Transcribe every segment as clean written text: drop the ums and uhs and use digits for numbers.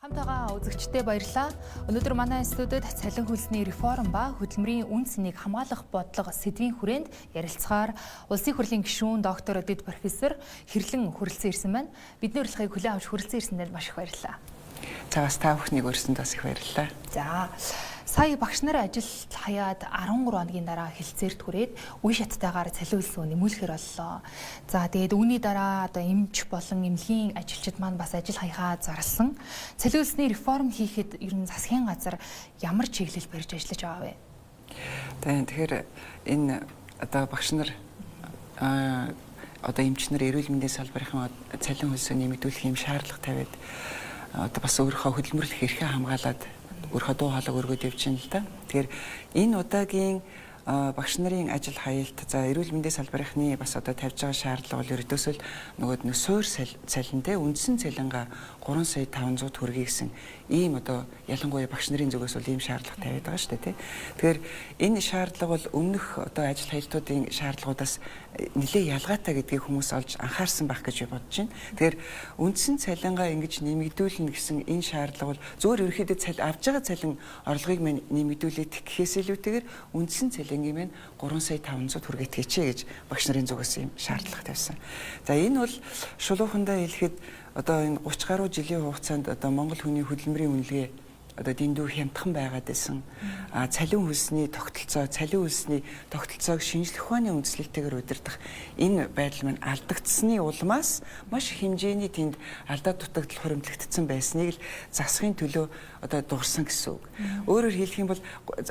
Хамтагаа үзэгчдээ баярлалаа. Өнөөдөр манай студид цалин хөлсний реформ ба хөдөлмөрийн үн цэнийг хамгаалах бодлого сэдвийн хүрээнд ярилцахаар улсын хурлын гишүүн доктор Дэд профессор Хэрлэн хүрэлцэн ирсэн байна. Бидний урилгыг хүлээн авч хүрэлцэн ирсэндээ маш их баярлалаа. За бас та бүхнийг өрсөнд бас их баярлалаа. За сая багш нар ажил хаяад 13 хоногийн дараа хэлцээрт хүрээд үе шаттайгаар цалин хөлсөө нэмүүлэхээр боллоо. За тэгээд үүний дараа одоо эмч болон эмнэлгийн ажилчид маань бас ажил хаягаа зарласан. Цалин хөлсний реформ хийхэд ер нь засгийн газар ямар чиглэл барьж ажиллаж байгаа вэ? Тэгэхээр энэ одоо багш нар одоо эмчнэр эрүүл мэндийн салбарын цалин хөлсөө нэмэгдүүлэх юм шаардлага тавиад одоо бас өөрийнхөө хөдөлмөрлөх эрхээ хамгаалаад өөрийнхөө дуу хоолойг өргөд явж байна л да. Тэгэхээр энэ удаагийн багш нарын ажил хаялт за эрүүл мэндийн салбарынхны бас одоо тавьж байгаа шаардлага бол ердөөсөө нөгөө суур цалинтэй үндсэн цалингаа 3 сая 500 төгрөгийг гэсэн ийм одоо ялангуяа багш нарын зүгээс бол ийм шаардлага тавиад байгаа шүү дээ тий. Тэгэхээр энэ шаардлага бол өмнөх одоо ажил хаялтуудын шаардлагуудаас нэлээд ялгаатай гэдгийг хүмүүс олж анхаарсан байх гэж бодож байна. Тэгэхээр үндсэн цалингаа ингэж нэмэгдүүлнэ гэсэн энэ шаардлага бол зөвхөн ерөнхийдөө авж байгаа цалин орлогыг мань нэмэгдүүлээд гэхээс илүүтэйгээр үндсэн цалингийн мань 3 сая 500 төгрөг итгэжээ гэж багш нарын зүгээс ийм шаардлага тавьсан. За энэ бол шулуухандаа хэлэхэд одоо энэ 30 гаруй жилийн хугацаанд одоо Монгол хүний хөдөлмөрийн үнэлгээ одоо дэндүү хямдхан байгаад байсан. Цалин хөлсний тогтолцоог шинжлэх ухааны үндэслэлтэйгээр удирдах энэ байдал маань алдагдсны улмаас маш их хэмжээний тэнд алдаа дутагдал хуримтлагдсан байсныг л засахын төлөө одоо дурсан гэсэн үг. Өөрөөр хэлэх юм бол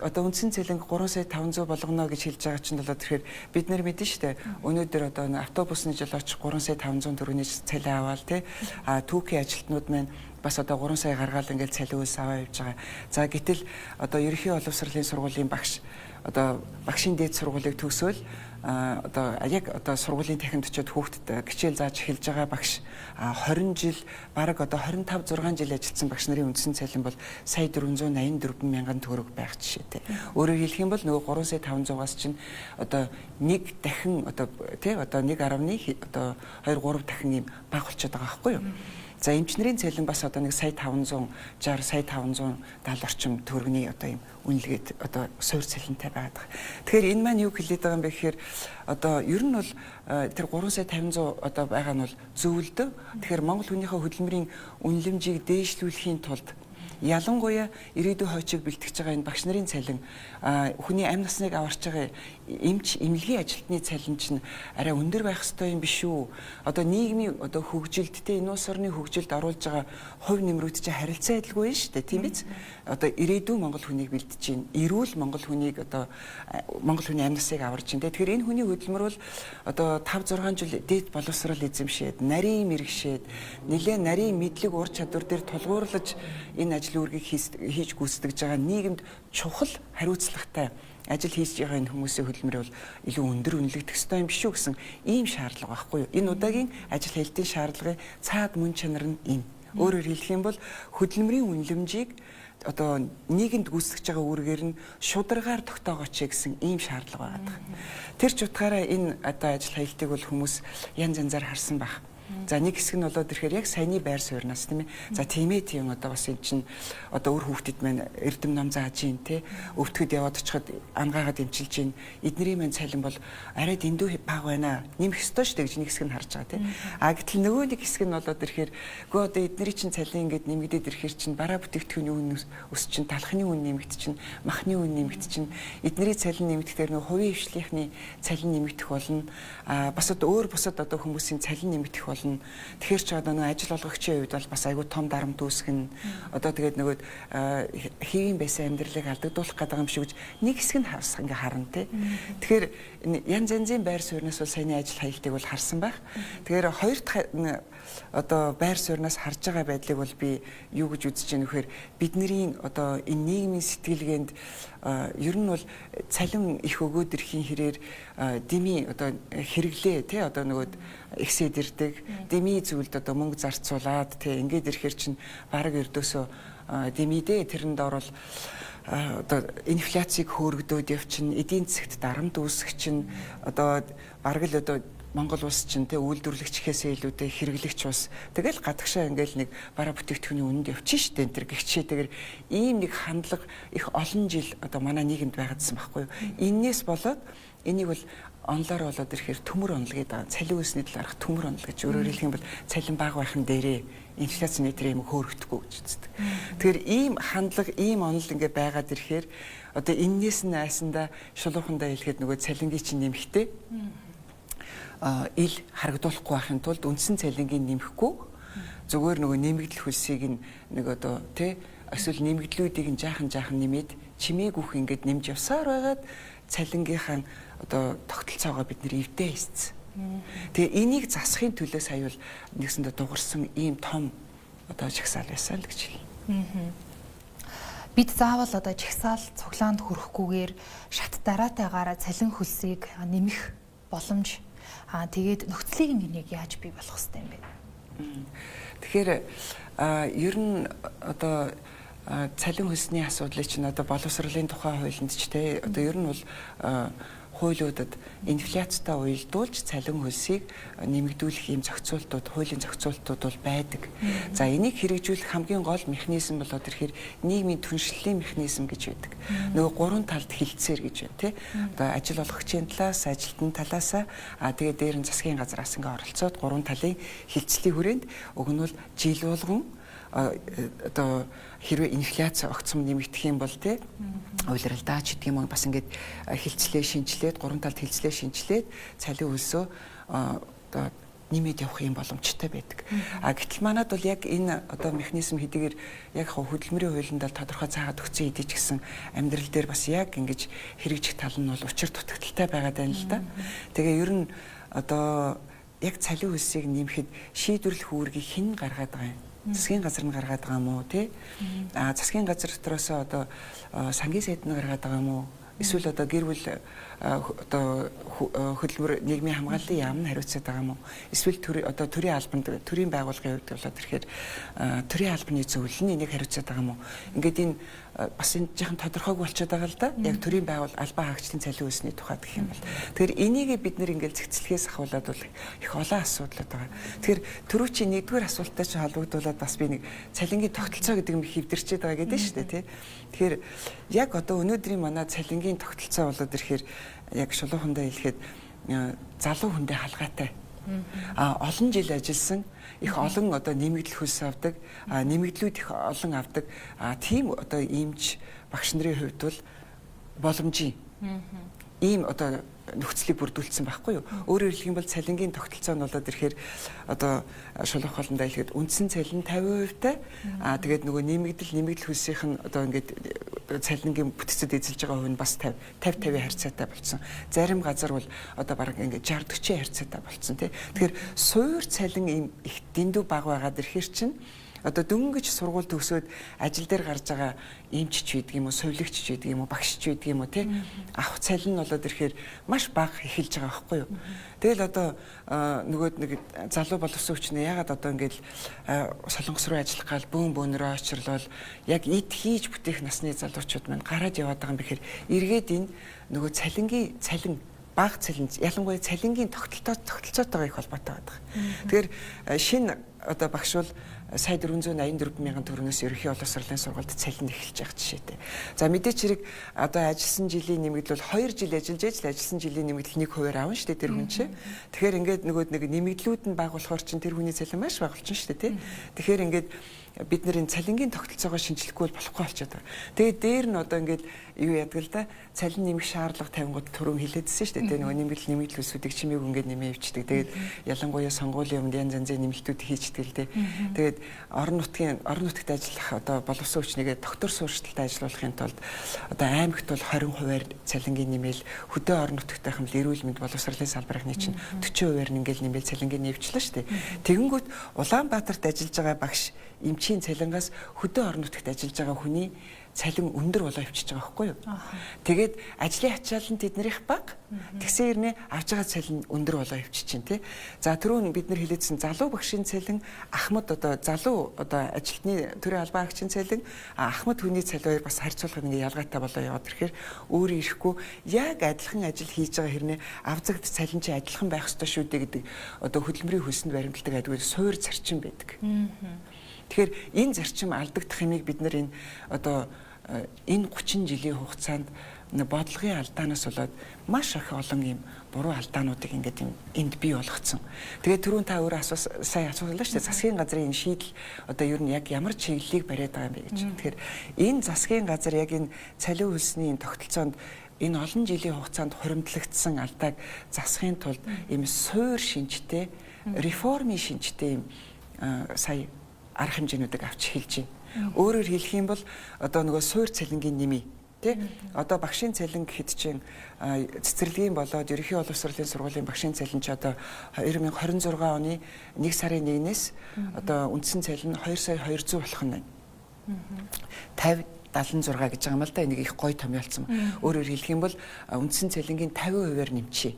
одоо үндсэн цалин 3 сая 500 болгоно гэж хэлж байгаа чинь болоод тэгэхээр бид нар мэдэн штэ өнөөдөр одоо автобусны жолооч 3 сая 500 төгрөгийн цалин аваад тий түүхийн ажилтнууд маань бас одоо 3 сая гаргаал ингээл цалин хөлс аваа явж байгаа. За гэтэл одоо ерөнхий боловсролын сургуулийн багш одоо багшийн дээд сургуулийг төгсөөл одоо яг одоо сургуулийн танхимд очиод хүүхдэд хичээл зааж эхэлж байгаа багш 20 жил бараг одоо 25 6 жил ажилласан багш нарын үндсэн цалин бол сая 484 мянган төгрөг байх жишээтэй. Өөрөөр хэлэх юм бол нөгөө 3 сая 500-аас чинь одоо нэг дахин одоо тий одоо 1.1 одоо 2 3 дахин юм бага болчиход байгаа байхгүй юу? За эмчнэрийн цалин бас одоо нэг сая 560 сая 570 орчим төгрөгийн одоо юм үнэлгээд одоо суур цалинтай байдаг. Тэгэхээр энэ маань юу хэлээд байгаа юм бэ гэхээр одоо ер нь бол тэр 3 сая 500 одоо байгаа нь бол зөвлөдөө. Тэгэхээр Монгол хүнийхээ хөдөлмөрийн үнэлэмжийг дээшлүүлэхийн тулд ялангуяа ирээдүйн хойчийг бэлтгэж байгаа энэ багш нарын цалин хүний амь насныг аварч байгаа эмч эмнэлгийн ажилтны цалин чинь арай өндөр байх ёстой юм биш үү? Одоо нийгмийн одоо хөгжилд те энэ улс орны хөгжилд оруулж байгаа хувь нэмрүүд чинь харилцан адилгүй шүү дээ тийм биз? Одоо ирээдүйн Монгол хүнийг бэлдэж чинь эрүүл Монгол хүнийг одоо Монгол хүний амь насныг аварч чинь те тэгэхээр энэ хүний хөдөлмөр бол одоо 5 6 жил дээд боловсрол эзэмшээд нарийн мэрэгшээд нэлээд нарийн мэдлэг ур чадвар дээр тулгуурлаж энэ ажил үүргийг хийж гүйцэтгэж байгаа нийгэмд чухал хариуцлагатай ажил хийж байгаа энэ хүмүүсийн хөдөлмөр бол илүү өндөр үнэлэгдэх ёстой юм биш үү гэсэн ийм шаардлага байхгүй юу? Энэ удаагийн ажил хаялтын шаардлагын цаад мөн чанар нь энэ. Өөрөөр хэлэх юм бол хөдөлмөрийн үнэлэмжийг одоо нийгэмд гүйцэтгэж байгаа үүргээр нь шударгаар тогтоогооч гэсэн ийм шаардлага байгаа. Тэр ч утгаараа энэ одоо ажил хаялтыг бол хүмүүс янз янзаар харсан баг. За нэг хэсэг нь болоод ирэхээр яг саяны байр суурнаас тийм ээ. За тийм одоо бас энэ чинь одоо өөр хүүхдэд маань эрдэм ном зааж ийн те өвтгөд яваад очиход ангаагаад эмчилж ийн. Эднэрийн маань цалин бол арай дэндүү бага байна. Нэмэх ёстой шүү дээ гэж нэг хэсэг нь харж байгаа тийм. Гэтэл нөгөө нэг хэсэг нь болоод ирэхээр үгүй одоо эднэрийн чинь цалин ингээд нэмэгдээд ирэхээр чинь бараа бүтээгдэхүүний үн өс чинь талхны үн нэмэгд чинь махны үн нэмэгд чинь эднэрийн цалин нэмэгдэхээр нөгөө хувийн хвшлийнхны цалин нэмэгдэх болно. Бас одоо өөр бусад одоо хүмүүсийн цалин нэмэгдэх болно. Тэгэхээр ч одоо нэг ажил олгогчийн үед бол бас айгүй том дарамт үүсгэн одоо тэгээд нөгөө хэвийн байсан амьдралыг алдагдуулах гэдэг юм шиг гэж нэг хэсэг нь ингээ харна тий. Тэгэхээр янз янзын байр суурнаас бол саяны ажил хаялтыг бол харсан байх. Тэгэхээр хоёр дахь одоо байр суурнаас харж байгаа байдлыг бол би юу гэж үзэж байна вэхээр бидний одоо энэ нийгмийн сэтгэлгээнд ер нь бол цалин их өгөөд ирэхийн хэрээр дими одоо хэрэглээ тий одоо нөгөө ихсээд ирдэг дими зүйлд одоо мөнгө зарцуулаад тий ингээд ирэхээр чинь бараг ердөөсөө димидээ тэрэнд орол одоо инфляцийг хөөргдөөд явчин эдийн засгт дарамт үүсгэх чинь одоо бараг л одоо Монгол улс чинь тэ үйлдвэрлэгчхээсээ илүүтэй хэрэглэгч улс. Тэгэл гадагшаа ингээл нэг бараа бүтээгдэхүүний үнэнд явчихна шүү дээ энэ төр гихчээ тэгэр ийм нэг хандлага их олон жил одоо манай нийгэмд байгаадсан байхгүй юу. Иннээс болоод энийг бол онлоор болоод ирэхээр төмөр онол гэдэг байгаа. Цалин үүсний талаарх төмөр онол гэж өөрөөр хэлэх юм бол цалин бага байхын дээрээ инфляцны тэр юм хөөрөгдөхгүй гэж үздэг. Тэгэхээр ийм хандлага, ийм онол ингээ байгаад ирэхээр одоо эннээс нь айсандаа шулуухандаа хэлэхэд нөгөө цалингийн чинь нэмэхтэй ил харагдуулахгүй байхын тулд үндсэн цалингийн нэмэхгүй зүгээр нөгөө нэмэгдэл хөлсийг нэг одоо тий эсвэл нэмэгдлүүдийг жаахан нэмээд чимээгүйх ингээд нэмж явсаар байгаад цалингийнхаа одоо тогтолцоогоо бид нэр эвдээ хийсэн. Тэгээ энийг засахын төлөө сая бол нэгсэндээ дуурсан ийм том одоо жагсаал байсан л гэж хэлнэ. Бид заавал одоо жагсаал цуглаанд хүрэхгүйгээр шат дараатайгаараа цалин хөлсийг нэмэх боломж тэгээд нөхцөлийг энийг яаж бий болгох хэрэгтэй юм бэ? Тэгэхээр ер нь одоо цалин хөлсний асуудлыг чинь одоо боловсролын тухай хуулинд ч те одоо ер нь бол хуулиудад инфляцтай уялдуулж цалин хөлсийг нэмэгдүүлэх ийм зохицуултууд, хуулийн зохицуултууд бол байдаг. За энийг хэрэгжүүлэх хамгийн гол механизм болоод ирэхээр нийгмийн түншлэлийн механизм гэж байдаг. Нөгөө гурван талд хилцээр гэж байна тий. Одоо ажил олгогчийн талаас, ажилтны талаас тэгээд дээр нь засгийн газраас ингээ оролцоод гурван талын хилцлийн хүрээнд уг нь бол жил болгон одоо хэрвээ инфляц огцом нэмэгдэх юм бол тий уйлралдаа ч гэдэг юм уу бас ингээд хилцлээ шинжилээд гурван талд хилцлээ шинжилээд цалин хөлсөө одоо нэмээд явах юм боломжтой байдаг. Гэтэл манад бол яг энэ одоо механизм хэдийгээр яг хөдөлмөрийн хуулинд тодорхой цаагаад өгсөн хэдий ч гэсэн амьдрал дээр бас яг ингэж хэрэгжих тал нь бол учир дутагдaltaй байгаад байна л да. Тэгээ ер нь одоо яг цалин хөлсийг нэмэхэд шийдвэрлэх үүргийг хэн гаргаад байгаа юм? Засгийн газар нь гаргаад байгаа юм уу тий? Засгийн газар дотроос одоо сангийн сайд нь гаргаад байгаа юм уу? Эсвэл одоо гэр бүл одоо хөдөлмөр нийгмийн хамгааллын яам нь хариуцаад байгаа юм уу? Эсвэл одоо төрийн албанд төрийн байгууллагын хувьд болоод ирэхээр төрийн албаны зөвлөл нь энийг хариуцаад байгаа юм уу? Ингээд энэ бас энэ жоохон тодорхойг болчиход байгаа л да. Яг төрийн байгуул албан хаагчлалын цалин хөлсний тухайд гэх юм бол. Тэгэхээр энийг бид нэр ингээд зэгцлэхээс ахуулаад бол их олон асуудлууд байгаа. Тэгэхээр түрүүчийн нэгдүгээр асуулттай ч холбогдуулаад бас би нэг цалингийн тогтолцоо гэдэг юм хэвдэрчээд байгаа гэдэг шүү дээ тий. Тэгэхээр яг одоо өнөөдрийн манай цалингийн тогтолцоо болоод ирэхээр яг шулуухандаа хэлэхэд залуу хүндээ халгаатай. Олон жил ажилласан их олон одоо нэмэгдэл хөлс авдаг, нэмэгдлүүд их олон авдаг. Тийм одоо иймч багш нарын хувьд бол боломжийн ийм одоо нөхцөлийг бүрдүүлсэн байхгүй юу. Өөрөөр хэлэх юм бол цалингийн тогтолцоо нь болоод ирэхээр одоо шулух холондоо хэлэхэд үндсэн цалин 50%-тай тэгээд нөгөө нэмэгдэл хөлсийнх нь одоо ингээд цалингийн бүтцэд эзэлж байгаа хувь нь бас 50-50 харьцаатай болсон. Зарим газар бол одоо бараг ингээд 60-40 харьцаатай болсон тий. Тэгэхээр суур цалин ийм их дэндүү бага байгаад ирэхээр чинь одоо дөнгөж сургууль төгсөөд ажил дээр гарч байгаа эмч ч байдаг юм уу, сувилагч ч байдаг юм уу, багш ч байдаг юм уу тий. Авах цалин нь болоод ирэхээр маш бага эхэлж байгаа байхгүй юу. Тэгэл одоо нөгөө нэг залуу боловсон хүчнээ ягаад одоо ингээд солонгос руу ажиллах гал бөөнөрөө очирлол яг эд хийж бүтээх насны залуучууд маань гараад яваад байгаа юм бэхээр эргээд энэ нөгөө цалин бага цалин ялангуяа цалингийн тогтолцоотойгоо их холбоотой байдаг. Тэгэхээр шинэ одоо багш бол сая 484 мянган төгрөгөөс ерөнхий боловсролын сургуульд цалин эхэлж байгаа жишээтэй. За мэдээч хэрэг одоо ажилласан жилийн нэмэгдэл бол 2 жил ажиллаж ээж л ажилласан жилийн нэмэгдэл 1% аавна шүү дээ тэр хүн чинь. Тэгэхээр ингээд нөгөө нэг нэмэгдлүүд нь бага болохоор чинь тэр хүний цалин маш бага болчихно шүү дээ тий. Тэгэхээр ингээд бид нэр энэ цалингийн тогтолцоогоо шинжлэхгүй болохгүй болчиход байгаа. Тэгээд дээр нь одоо ингээд юу яадаг л да цалин нэмэх шаардлага тавингууд түрүүн хэлээдсэн шүү дээ. Нөгөө нэмэгдэл хүсүүдийг чимээг ингээд нэмээ өвчдөг. Тэгээд ялангуяа сонгуулийн өмнө янз янзын нэмэлтүүд хийчихдэг л дээ. Тэгээд орон нутагт ажиллах одоо боловсон хүчнийгээ доктор суурьшилтад ажиллуулахын тулд одоо аймагт бол 20%-аар цалингийн нэмэл, хөдөө орон нутагтайхан л эрүүл мэнд боловсролын салбарынхны чинь 40%-аар ингээл нэмэл цалингийн нэвчлээ шүү дээ. Тэгэнгүүт Улаанбаатарт ажиллаж байгаа багш эмчийн цалингаас хөдөө орон нутагт ажиллаж байгаа хүний цалин өндөр болоо явчихж байгаа байхгүй юу? Тэгээд ажлын ачаал нь тэднэрийнх бага. Тэгсэн хэрнээ авч байгаа цалин өндөр болоо явчих чинь тий. За түрүүн бид нар хэлээдсэн залуу багшийн цалин, ахмад одоо залуу одоо ажилтны төрийн албан агчийн цалин, ахмад хүний цалин хоёр бас харьцуулахад ингээ ялгаатай болоо яваад ирэхээр өөрөө ирэхгүй яг адилхан ажил хийж байгаа хэрнээ авзагд цалин чи адилхан байх ёстой шүү дээ гэдэг одоо хөдөлмөрийн хөлсөнд баримталдаг адгүй суур зарчим байдаг. Тэгэхээр энэ зарчим алдагдах юмыг бид нар энэ одоо энэ 30 жилийн хугацаанд бодлогын алдаанаас болоод маш их олон юм буруу алдаануудыг ингээд энд бий болгоцсон. Тэгээд түрүүн та өөрөө сая асуулаа шүү дээ. Засгийн газрын энэ шийдэл одоо ер нь яг ямар чиглэлийг бариад байгаа юм бэ гэж. Тэгэхээр энэ засгийн газар яг энэ цалин хөлсний тогтолцоонд энэ олон жилийн хугацаанд хуримтлагдсан алдааг засахын тулд ийм суур шинжтэй, реформын шинжтэй ийм сая арга хэмжээнүүдийг авч хэлж байна. Өөрөөр хэлэх юм бол одоо нөгөө суур цалингийн нэмий тий одоо багшийн цалин гэхэд чинь цэцэрлэгийн болоод ерөнхий боловсролын сургуулийн багшийн цалин ч одоо 2026 оны 1 сарын 1-ээс одоо үндсэн цалин 2,200,000 болох нь байна. 50-76 гэж байгаа юм л да. Энийг их гоё томьёолцсон. Өөрөөр хэлэх юм бол үндсэн цалингийн 50%-аар нэмчихье.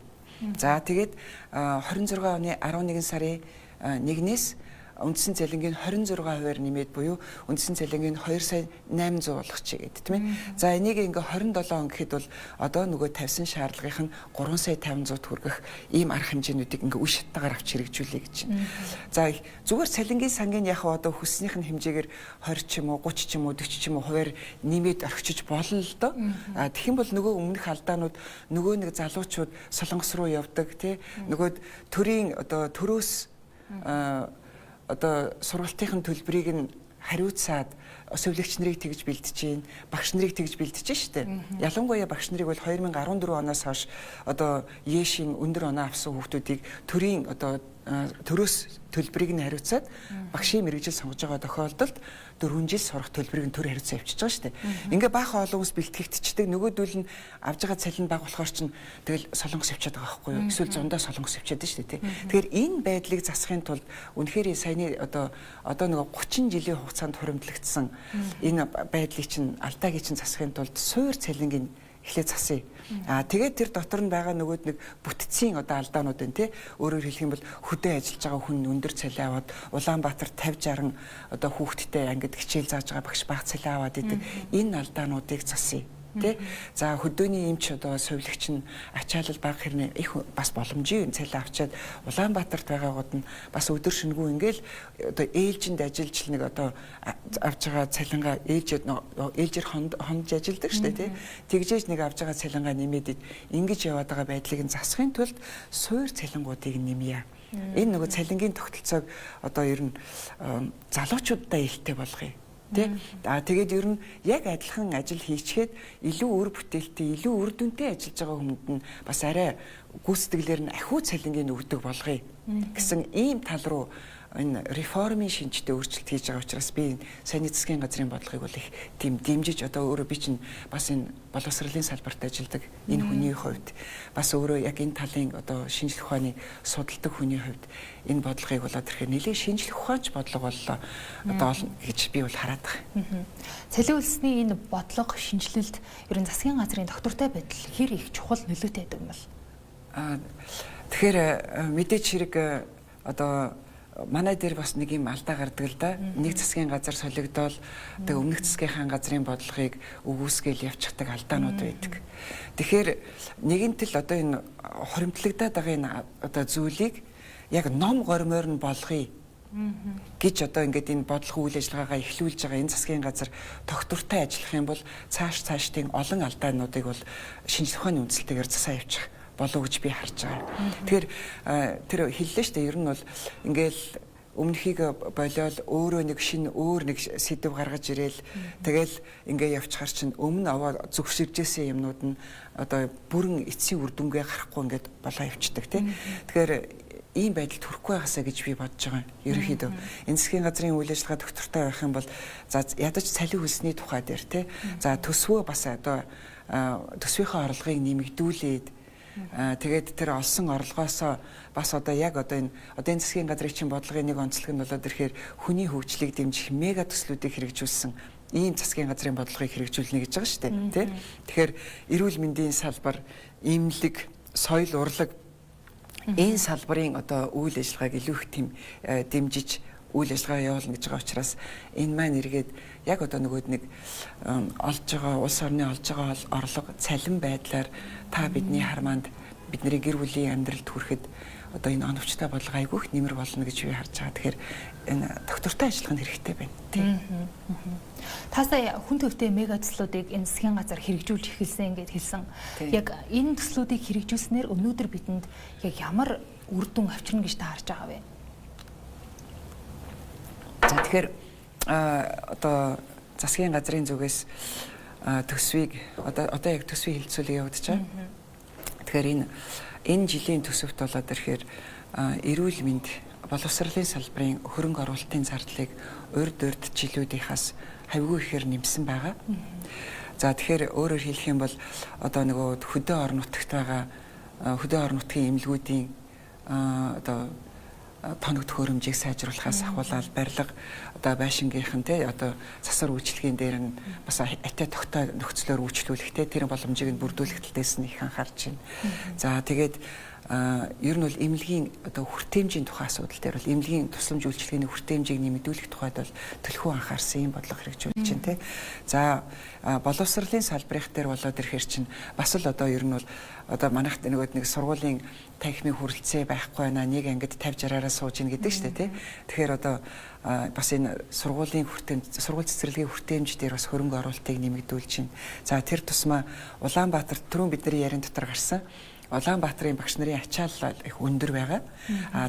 За тэгээд 26 оны 11 сарын 1-ээс үндсэн цалингийн 26%-аар нэмээд буюу үндсэн цалингийн 2,800,000 болгочихъя гэдэг тийм ээ. За энийг ингээ 27 он гэхэд бол одоо нөгөө тавьсан шаардлагын 3,500,000 төгрөгөх ийм арга хэмжээнүүдийг ингээ үе шаттайгаар авч хэрэгжүүлэе гэж байна. За зүгээр цалингийн сангийн яг одоо хүснийх нь хэмжээгээр 20 ч юм уу 30 ч юм уу 40 ч юм уу хувиар нэмээд орхичиж болно л доо. Тэгэх юм бол нөгөө өмнөх алдаанууд нөгөө нэг залуучууд солонгос руу явдаг тий нөгөө төрийн одоо төрөөс одоо сургалтын төлбөрийг нь хариуцаад өсвөлэгч нарыг тэгж бэлдэж гин, багш нарыг тэгж бэлдэж штэ. Ялангуяа багш нарыг бол 2014 оноос хойш одоо ЕШ-ийн өндөр оноо авсан хүүхдүүдийг төрийн одоо төрөөс төлбөрийг нь хариуцаад багшийн мэргэжил сонгож байгаа тохиолдолд 4 жил сурах төлбөрийг нь төр хариуцсан явчихж байгаа шүү дээ. Ингээ баахан олон хүмүүс бэлтгэгдчихдэг. Нөгөөдөл нь авж байгаа цалин бага болохоор чинь тэгэл солонгос явчихад байгаа байхгүй юу? Эсвэл зундаа солонгос явчихад шүү дээ, тий. Тэгэхээр энэ байдлыг засахын тулд үнэхээр саяны одоо нөгөө 30 жилийн хугацаанд хуримтлагдсан энэ байдлыг чинь алдаагийн чинь засахын тулд суур цалингийн эхлээ засъя. Тэгээд тэр дотор нь байгаа нөгөөд нэг бүтцийн одоо алдаанууд байна тий. Өөрөөр хэлэх юм бол хөдөө ажиллаж байгаа хүн өндөр цалин аваад Улаанбаатар 50-60 одоо хүүхэдтэй ангид хичээл зааж байгаа багш бага цалин аваад идэг. Энэ алдаануудыг засъя. Тэ за хөдөөний эмч одоо сувилагч нь ачаалал бага хэрнээ их бас боломжийн цалин авчаад Улаанбаатарт байгаагууд нь бас өдөр шөнөгүй ингээл одоо ээлжинд ажиллаж нэг одоо авж байгаа цалингаа ээлжээр хонж ажилладаг шүү дээ тий. Тэгжээж нэг авж байгаа цалингаа нэмээд ингэж яваад байгаа байдлыг нь засахын тулд суур цалингуудыг нэмье. Энэ нөгөө цалингийн тогтолцоог одоо ер нь залуучуудаа ихтэй болгоё. Тэгээд ер нь яг адилхан ажил хийчихэд илүү үр бүтээлтэй, илүү үр дүнтэй ажиллаж байгаа хүмүүд нь бас арай гүйцэтгэлээр нь ахиу цалингийн өгдөг болгоё гэсэн ийм тал руу энэ реформын шинжтэй өөрчлөлт хийж байгаа учраас би саяны засгийн газрын бодлогыг бол их тийм дэмжиж одоо өөрөө би чинь бас энэ боловсролын салбарт ажилладаг энэ хүний хувьд бас өөрөө яг энэ талын одоо шинжлэх ухааны судалдаг хүний хувьд энэ бодлогыг болоод ирэхээр нэлээд шинжлэх ухаанч бодлого боллоо одоо гэж би бол хараад байгаа. Цалин хөлсний энэ бодлого шинжилэлд ер нь засгийн газрын доктортой байдал хэр их чухал нөлөөтэй байдаг юм бол? Тэгэхээр мэдээч хэрэг одоо манай дээр бас нэг юм алдаа гардаг л да. Нэг засгийн газар солигдоод тэг өмнөх засгийнхаа газрын бодлогыг өгөөсгөл явчихдаг алдаанууд байдаг. Тэгэхээр нэгэнт л одоо энэ хоримтлагдаад байгаа энэ одоо зүйлийг яг ном гормоор нь болгоё гэж одоо ингээд энэ бодлого үйл ажиллагаагаа эхлүүлж байгаа энэ засгийн газар тогтвортой ажиллах юм бол цаашдын олон алдаануудыг бол шинжлэх ухааны үндсэлтэйгээр засаа явуучих болов гэж би харж байгаа. Тэгэхээр тэр хэллээ шүү дээ. Ер нь бол ингээл өмнөхийг болоод өөрөө нэг шинэ өөр нэг сэдв гаргаж ирээл тэгэл ингээ явчихар чинь өмнө аваа зөвшөөржсэн юмнууд нь одоо бүрэн эцсийн үр дүнгээ гарахгүй ингээд болоо явчихдаг тийм. Тэгэхээр ийм байдалд хүрэхгүй байгаасаа гэж би бодож байгаа. Ерөнхийдөө энэ засгийн газрын үйл ажиллагаа доктортой байх юм бол за ядаж цалин хөлсний тухай дээр тийм. За төсвөө бас одоо төсвийнхаа орлогыг нэмэгдүүлээд тэгээд тэр олсон орлогоосоо бас одоо яг одоо энэ засгийн газрын чинь бодлогын нэг онцлог нь болоод ирэхээр хүний хөгжлийг дэмжих мега төслүүдийг хэрэгжүүлсэн ийм засгийн газрын бодлогыг хэрэгжүүлнэ гэж байгаа шүү дээ. Тэ? Тэгэхээр эрүүл мэндийн салбар, эмнэлэг, соёл урлаг энэ салбарын одоо үйл ажиллагааг илүү их дэмжиж үйл ажиллагаа явуулна гэж байгаа учраас энэ маань эргээд яг одоо нөгөө нэг олж байгаа улс орны олж байгаа орлого цалин байдлаар та бидний харманд бидний гэр бүлийн амьдралд хүрэхэд одоо энэ оновчтой бодлого айгүйх нэмэр болно гэж би харж байгаа. Тэгэхээр энэ доктортой ажиллах нь хэрэгтэй байна. Тийм. Та сая хүн төвтэй мега төслүүдийг энэ засгийн газар хэрэгжүүлж эхэлсэн гэж хэлсэн. Яг энэ төслүүдийг хэрэгжүүлснээр өнөөдөр бидэнд яг ямар үр дүн авчирна гэж та харж байгаа вэ? За тэгэхээр одоо засгийн газрын зүгээс төсвийг одоо яг төсвийн хилцүүлэг явагдаж байгаа. Тэгэхээр энэ жилийн төсөвт болоод ирэхээр эрүүл мэнд боловсролын салбарын хөрөнгө оруулалтын зардлыг урьд жилүүдийнхаас хавьгүй ихээр нэмсэн байгаа. За тэгэхээр өөрөөр хэлэх юм бол одоо нөгөө хөдөө орон нутагт байгаа хөдөө орон нутгийн эмнэлгүүдийн одоо тоног төхөөрөмжийг сайжруулахаас ахуулаад барилга одоо байшингийнхан те одоо засвар үйлчлэгийн дээр нь бас атаа тогтоо нөхцлөөр үйлчлүүлэхтэй тэр боломжийг нь бүрдүүлэх талаас нь их анхаарч байна. За тэгээд ер нь бол эмнэлгийн одоо хүртээмжийн тухай асуудал дээр бол эмнэлгийн тусламж үйлчлэгээний хүртээмжийг нэмэгдүүлэх тухайд бол төлхөө анхаарсан юм бодлого хэрэгжүүлж байна те. За боловсролын салбарх дээр болоод ирэхээр чинь бас л одоо ер нь бол одоо манайх нэг сургуулийн танхимын хүрэлцээ байхгүй байна. Нэг ангид 50-60-аараа сууж ийн гэдэг шүү дээ тий. Тэгэхээр одоо бас энэ сургуулийн сургууль цэцэрлэгийн хүртээмж дээр бас хөрөнгө оруулалтыг нэмэгдүүлж байна. За тэр тусмаа Улаанбаатар түрүүн бидний ярин дотор гарсан Улаанбаатарын багш нарын ачаалал их өндөр байгаа.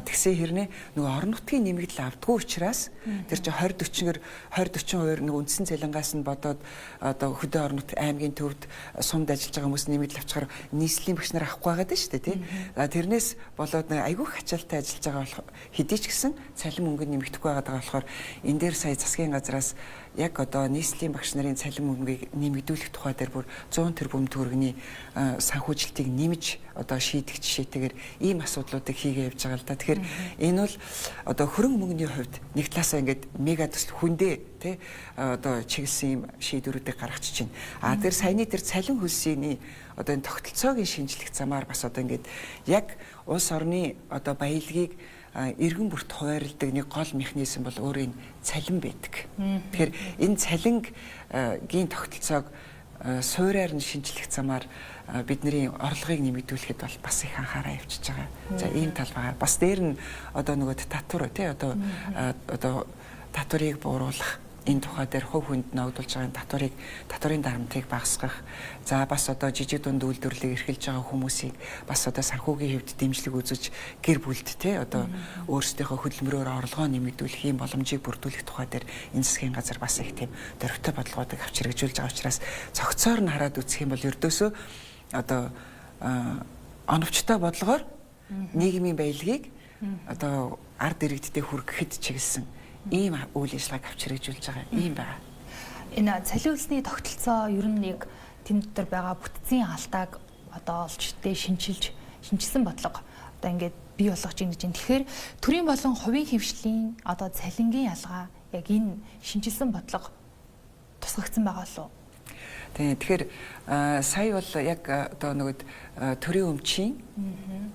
Тэгсэн хэрнээ нөгөө орон нутгийн нэмэгдэл авдгүй учраас тэр чинь 20-40% нөгөө үндсэн цалингаас нь бодоод одоо хөдөө орон нут аймгийн төвд сумд ажиллаж байгаа хүмүүс нэмэгдэл авчихаар нийслэлийн багш нар авахгүй байгаа шүү дээ тий. Тэрнээс болоод нэг айгүйх ачаалттай ажиллаж байгаа болох хэдий ч гэсэн цалин мөнгө нэмэгдэхгүй байгаа болохоор энэ дээр сая засгийн газраас яг одоо нийслэлийн багш нарын цалин мөнгийг нэмэгдүүлэх тухай дээр бүр 100 тэрбум төгрөгийн санхүүжилтийг нэмж одоо шийдэх жишээтэйгээр ийм асуудлуудыг хийгээ явж байгаа л да. Тэгэхээр энэ бол одоо хөрөнгө мөнгөний хувьд нэг талаасаа ингээд мега төсөл хүндээ тий одоо чиглэсэн ийм шийдвэрүүдийг гаргачих чинь. Тэр саяны тэр цалин хөлсийн одоо энэ тогтолцоогийн шинжлэх замаар бас одоо ингээд яг улс орны одоо баялагийг иргэн бүрт хуваарилдаг нэг гол механизм бол өөрийн цалин байдаг. Тэгэхээр энэ цалингийн тогтолцоог суурьаар нь шинжлэх замаар бидний орлогыг нэмэгдүүлэхэд бол бас их анхаараа явчихж байгаа. За ийм тал байгаа. Бас дээр нь одоо нөгөө татвар тий одоо татварыг бууруулах энэ тухай дээр хувь хүнд ногдуулж байгаа татварын дарамтыг багасгах. За бас одоо жижиг дунд үйлдвэрлэлийг эрхэлж байгаа хүмүүсийг бас одоо санхүүгийн хэвд дэмжлэг үзэж гэр бүлд те одоо өөрсдийнхөө хөдөлмөрөөр орлогоо нэмэгдүүлэх ийм боломжийг бүрдүүлэх тухай дээр энэ засгийн газар бас их тийм дөрвтэй бодлогоодыг авч хэрэгжүүлж байгаа учраас цогцоор нь хараад үзэх юм бол ердөөсөө одоо оновчтой бодлогоор нийгмийн баялагийг одоо ард иргэдтэй хүргэхэд чиглэсэн ийм үйл ажиллагааг авч хэрэгжүүлж байгаа юм байна. Энэ цалин хөлсний тогтолцоо ер нь яг тэнд дотор байгаа бүтцийн алдааг одоо олж шинжилсэн бодлого одоо ингээд бий болгож ийн гэж. Тэгэхээр төрийн болон хувийн хэмжлийн одоо цалингийн ялгаа яг энэ шинжилсэн бодлого тусгагдсан байгаа лу. Тэгэхээр сая бол яг одоо нөгөө төрийн өмчийн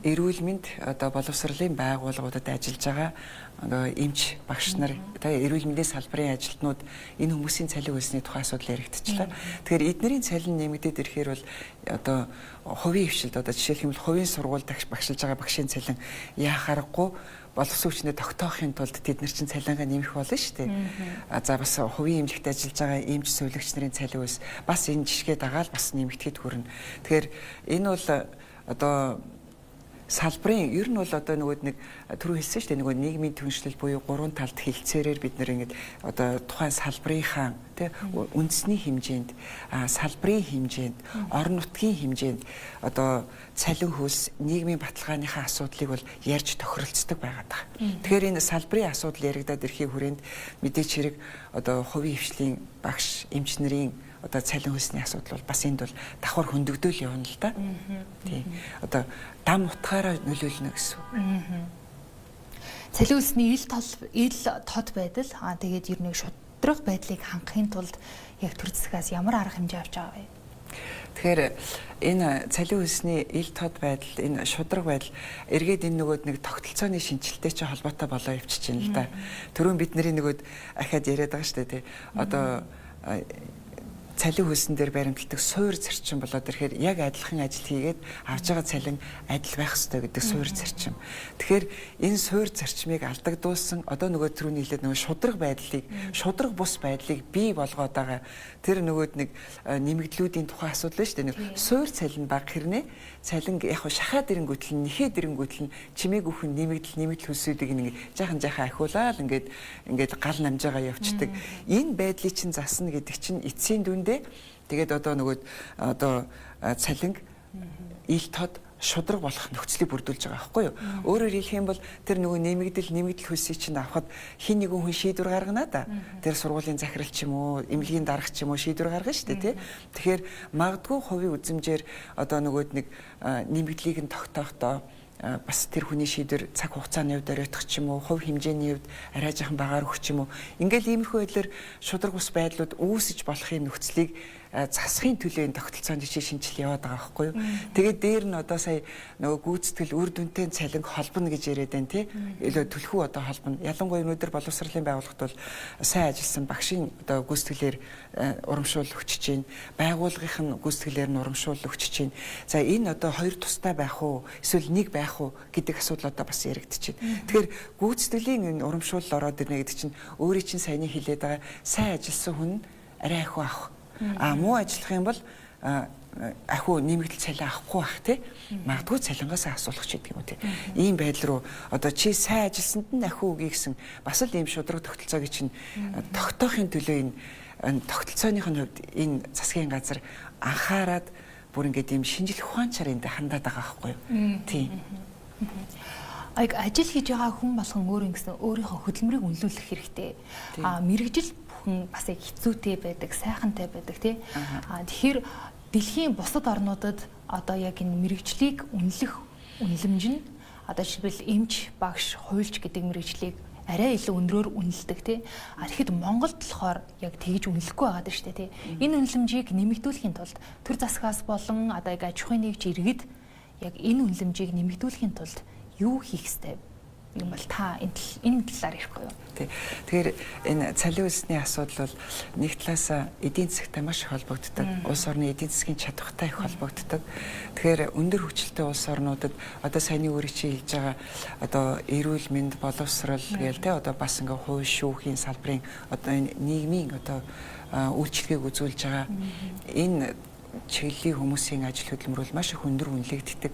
эрүүл мэнд одоо боловсролын байгууллагуудад ажиллаж байгаа эмч багш нар эрүүл мэндийн салбарын ажилтнууд энэ хүмүүсийн цалин хөлсний тухай асуудал яригдчихлаа. Тэгэхээр эднэрийн цалин нэмэгдээд ирэхээр бол одоо хувийн хвшилд одоо жишээлх юм бол хувийн сургуульд багшилж байгаа багшийн цалин яах аргагүй боловсон хүчнээ тогтоохын тулд тэд нар чинь цалингаа нэмэх болно шүү дээ. За бас хувийн эмнэлэгт ажиллаж байгаа эмч сувилагч нарын цалин хөлс бас энэ жишгээ дагаал бас нэмэгдэхэд хүрнэ. Тэгэхээр энэ бол одоо салбарын ер нь бол одоо нэг түрүү хэлсэн шүү дээ нөгөө нийгмийн түншлэл буюу гурван талд хилцээрээр бид нэр ингээд одоо тухайн салбарынхаа тий үндэсний хэмжээнд салбарын хэмжээнд орон нутгийн хэмжээнд одоо цалин хөлс нийгмийн баталгааныхаа асуудлыг бол ярьж тохиролцдог байгаад байгаа. Тэгэхээр энэ салбарын асуудал яригадаад ирэхийг хүрээнд мэдээч хэрэг одоо хувийн хвшлийн багш эмч нарын одоо цалин хөлсний асуудал бол бас энд бол давхар хөндөгдөөл явна л да. Тийм. Одоо дам утгаараа нөлөөлнө гэсэн. Цалин хөлсний ил тод байдал тэгээд ер нь шудраг байдлыг хангахын тулд яг төр засгаас ямар арга хэмжээ авч байгаа вэ? Тэгэхээр энэ цалин хөлсний ил тод байдал, энэ шудраг байдал эргээд энэ нөгөөд нэг тогтолцооны шинжилттэй ч холбоотой болоо явчих чинь л да. Түрүүн бидний нөгөөд ахаад яриад байгаа шүү дээ. Одоо цалин хөлсөн дээр баримтлагдаг суур зарчим болоод ирэхээр яг адилхан ажил хийгээд авж байгаа цалин адил байх ёстой гэдэг суур зарчим. Тэгэхээр энэ суур зарчмыг алдагдуулсан одоо нөгөө түрүүний хэлээд нөгөө шудраг байдлыг, шудраг бус байдлыг бий болгоод байгаа тэр нөгөөд нэг нэмэгдлүүдийн тухай асуудал шүү дээ. Нэг суур цалин бага хэрнээ цалин яг шахаад ирэнгүүтэл нэхэд ирэнгүүтэл чимээг өхөн нэмэгдэл хөлсүүдийг нэг жаахан ахиулаад ингээд гал намж байгаа явцдаг. Энэ байдлыг чинь засна гэдэг чинь эцсийн дүндээ тэгээд одоо нөгөөд одоо цалинг ил тод шудраг болох нөхцөлийг бүрдүүлж байгаа байхгүй юу? Өөрөөр хэлэх юм бол тэр нөгөө нэмэгдэл хөлсийг чинь авахд хин нэгэн хүн шийдвэр гаргана да. Тэр сургуулийн захирал ч юм уу, эмнэлгийн дарга ч юм уу шийдвэр гаргана шүү дээ, тий. Тэгэхээр магадгүй хувийн үзмжээр одоо нөгөөд нэг нэмэгдлийг нь тогтоохдоо бас тэр хүний шийдвэр цаг хугацааны хувьд оройтох ч юм уу, хувь хэмжээний хувьд арай жоохон багаар өгч юм уу. Ингээл иймэрхүү байдлаар шудраг ус байдлууд үүсэж болохын нөхцөлийг засахын төлөө энэ тогтолцоонд шинжил яваад байгаа байхгүй юу. Тэгээд дээр нь одоо сая нөгөө гүйцэтгэл үр дүнтэй цалинг холбоно гэж яриад байна тий. Түлхүү одоо холбоно. Ялангуяа өнөөдөр боловсролын байгууллагт бол сайн ажилласан багшийн одоо гүйцэтгэлээр урамшуул өгч чинь, байгууллагын гүйцэтгэлээр нь урамшуул өгч чинь. За энэ одоо хоёр тустай байх уу, эсвэл нэг байх уу гэдэг асуудал одоо бас яригдчихэв. Тэгэхээр гүйцэтгэлийн энэ урамшуул ороод ирнэ гэдэг чинь өөрийн чинь саяны хэлээд байгаа сайн ажилласан хүн арай ахиу авах. Муу ажиллах юм бол ахиу нэмэгдэл цалин авахгүй бах тий. Магадгүй цалингаас асуулах ч гэдэг юм уу тий. Ийм байдал руу одоо чи сайн ажилласанд нь ахиу өгье гэсэн бас л ийм шудраг тогтолцоог чинь тогтоохын төлөө энэ тогтолцооных нь хувьд энэ засгийн газар анхаарад бүр ингээд ийм шинжлэх ухаанчаар энд хандаад байгаа байхгүй юу. Тий. Ажил хийж байгаа хүн болгон өөрийнхөө хөдөлмөрийг үнэлүүлэх хэрэгтэй. Мэргэжил бүхэн бас яг хэцүүтэй байдаг, сайхантай байдаг тий. Тэгэхээр дэлхийн бусад орнуудад одоо яг энэ мэргэжлийг үнэлэх үнэлэмж нь одоо жишээлбэл эмч, багш, хуульч гэдэг мэргэжлийг арай илүү өндрөөр үнэлдэг тий. Тэгэхэд Монголд болохоор яг тэгж үнэлэхгүй байгаад байна шүү дээ тий. Энэ үнэлэмжийг нэмэгдүүлэхийн тулд төр засгаас болон одоо яг аж ахуйн нэгж иргэд яг энэ үнэлэмжийг нэмэгдүүлэхийн тулд юу хийх ёстой юм бол та энэ талаар ярихгүй юу? Тэгэхээр энэ цалин хөлсний асуудал бол нэг талаас эдийн засгтай маш их холбогддог. Улс орны эдийн засгийн чадвартай их холбогддог. Тэгэхээр өндөр хүчтэй улс орнуудад одоо саяны өөрийн чинь хэлж байгаа одоо эрүүл мэнд, боловсрол гээл те одоо бас ингээ хувь шүүхийн салбарын одоо энэ нийгмийн одоо үйлчлэгийг үзүүлж байгаа энэ чиглэлийн хүмүүсийн ажил хөдөлмөр бол маш их өндөр үнэлэгддэг.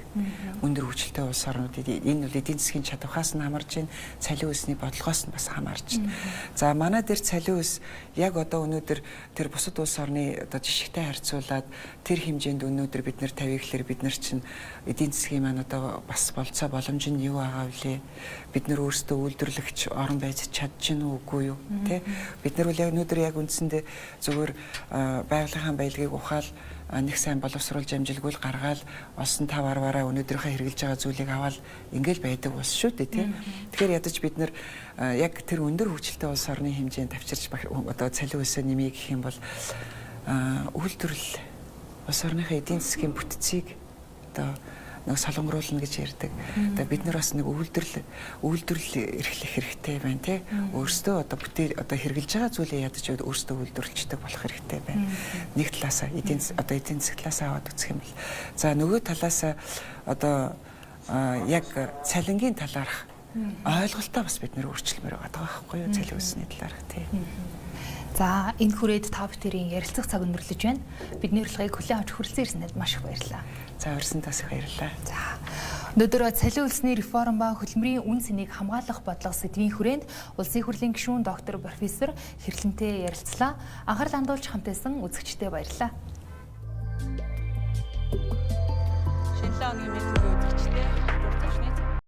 Өндөр хүчтэй улс орнуудад энэ бол эдийн засгийн чадвархаас нь хамаарж байна, цалин хөлсний бодлогоос нь бас хамаарч байна. За манай дээр цалин хөлс яг одоо өнөөдөр тэр бусад улс орны одоо жишгтэй харьцуулаад тэр хэмжээнд өнөөдөр бид нэр тавья гэхээр бид нар чинь эдийн засгийн маань одоо бас болцоо боломж нь юу байгаа вүлээ? Бид нар өөрсдөө үйлдвэрлэгч орон байж чадж гин үгүй юу? Тэ? Бид нар бол яг өнөөдөр яг үндсэндээ зөвхөн байгалийн баялагийг ухаал нэг сайн боловсруулж амжилгуул гаргаал олсон тав арваараа өнөөдрийнхөө хэрэгжилж байгаа зүйлийг аваад ингээл байдаг улс шүү дээ тий. Тэгэхээр ядаж бид нар яг тэр өндөр хүчтэй улс орны хэмжээнд авчирч одоо цалин хөлсөө нэмье гэх юм бол үйлдвэрлэл улс орныхоо эдийн засгийн бүтцийг одоо нэг солонгоруулна гэж ярьдаг. Одоо бид нар бас нэг үйлдвэрлэл эрхлэх хэрэгтэй байна тий. Өөрсдөө одоо одоо хэрэгжилж байгаа зүйлээ ядаж өөрсдөө үйлдвэрлэлчдэг болох хэрэгтэй байна. Нэг талаасаа эдийн засаг талаасаа аваад үзэх юм бол. За нөгөө талаасаа одоо яг цалингийн талаарх ойлголтоо бас бид нэр өөрчлөлмөр байгаа байхгүй юу цалин хөлсний талаарх тий. За энэ хүрээд та бүхэн ярилцах цаг өндөрлөж байна. Бидний урилгыг хүлээн авч хүрэлцэн ирсэнд маш их баярлалаа. За урьсан тас их баярлалаа. За өнөөдөр цалин хөлсний реформ ба хөдөлмөрийн үн цэнийг хамгаалах бодлого сэдвийн хүрээнд Улсын их хурлын гишүүн доктор профессор Хэрлэнтэй ярилцлаа. Анхаарал хандуулж хамтайсан үзэгчдээ баярлалаа. Шинэ өдрийн мэндийг үзэгчдээ